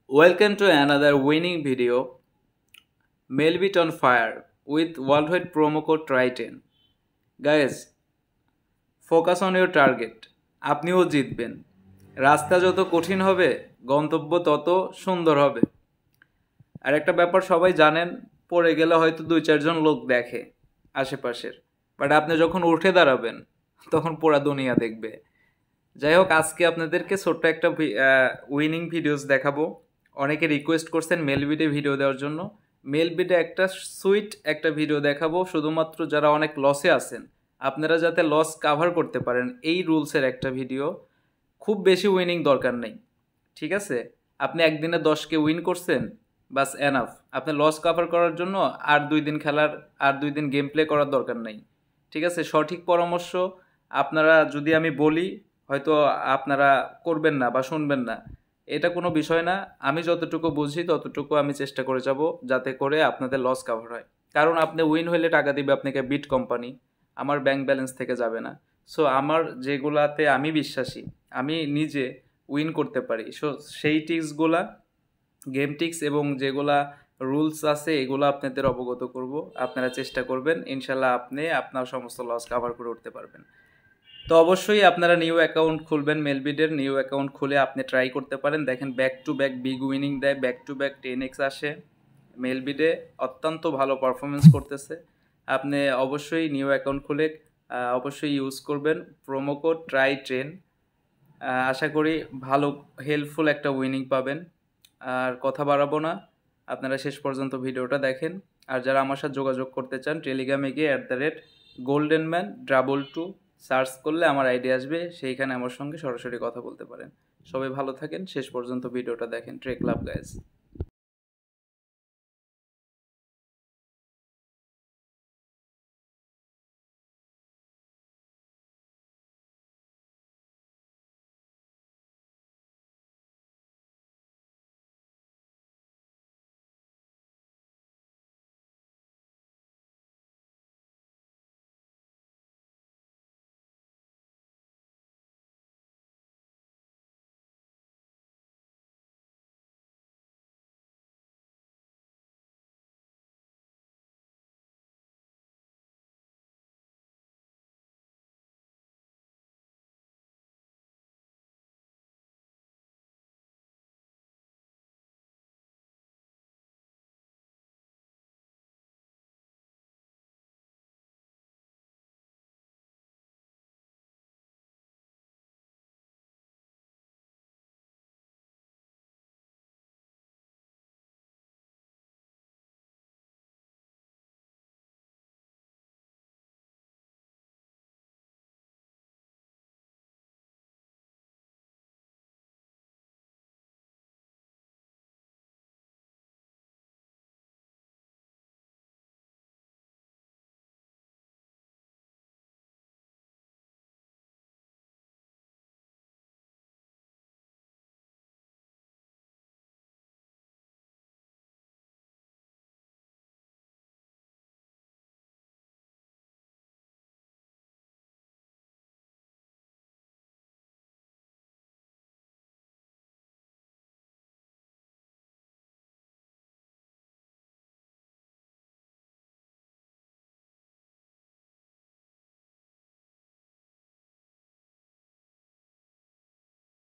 Welcome to another winning video. Mailbit on fire with worldwide promo code TRY10. Guys, focus on your target. আপনিও জিতবেন। রাস্তা যত কঠিন হবে, গন্তব্য তত সুন্দর হবে। আর একটা ব্যাপার সবাই জানেন, পড়ে গেলে হয়তো 2-4 জন লোক দেখে আশেপাশের, বাট আপনি যখন উঠে দাঁড়াবেন তখন পুরা দুনিয়া দেখবে। যাই হোক, আজকে আপনাদেরকে ছোট্ট একটা উইনিং ভিডিওস দেখাবো। অনেকে রিকোয়েস্ট করছেন মেলবিটে ভিডিও দেওয়ার জন্য। মেলবিটে একটা সুইট একটা ভিডিও দেখাবো, শুধুমাত্র যারা অনেক লসে আছেন আপনারা যাতে লস কাভার করতে পারেন, এই রুলসের একটা ভিডিও। খুব বেশি উইনিং দরকার নেই, ঠিক আছে? আপনি একদিনে 10কে উইন করছেন, বাস এনাফ। আপনি লস কাভার করার জন্য আর 2 দিন খেলার, আর 2 দিন গেম প্লে করার দরকার নেই, ঠিক আছে? সঠিক পরামর্শ আপনারা যদি আমি বলি হয়তো আপনারা করবেন না বা শুনবেন না, এটা কোনো বিষয় না। আমি যতটুকু বুঝি ততটুকু আমি চেষ্টা করে যাব যাতে করে আপনাদের লস কাভার হয়। কারণ আপনি উইন হইলে টাকা দিবে আপনাকে বিট কোম্পানি, আমার ব্যাংক ব্যালেন্স থেকে যাবে না। সো আমার যেগুলাতে আমি বিশ্বাসী, আমি নিজে উইন করতে পারি, সো সেই টিক্সগুলা, গেম টিক্স এবং যেগুলা রুলস আছে এগুলো আপনাদের অবগত করব। আপনারা চেষ্টা করবেন, ইনশাল্লাহ আপনি আপনার সমস্ত লস কাভার করে উঠতে পারবেন। তো অবশ্যই আপনারা নিউ অ্যাকাউন্ট খুলবেন, মেলবিটের নিউ অ্যাকাউন্ট খুলে আপনি ট্রাই করতে পারেন। দেখেন back to back big winning দেয়, ব্যাক টু ব্যাক 10x আসে। মেলবিটে অত্যন্ত ভালো পারফরমেন্স করতেছে। আপনি অবশ্যই নিউ অ্যাকাউন্ট খুলে অবশ্যই ইউজ করবেন প্রোমো কোড TRY10। আশা করি ভালো হেল্পফুল একটা উইনিং পাবেন। আর কথা বাড়াবো না, আপনারা শেষ পর্যন্ত ভিডিওটা দেখেন। আর যারা আমার সাথে যোগাযোগ করতে চান, টেলিগ্রামে গিয়ে @goldenman222 সার্চ করলে আমার আইডি আসবে, সেইখানে আমার সঙ্গে সরাসরি কথা বলতে পারেন। সবাই ভালো থাকেন, শেষ পর্যন্ত ভিডিওটা দেখেন। ট্রেক লাভ গাইজ।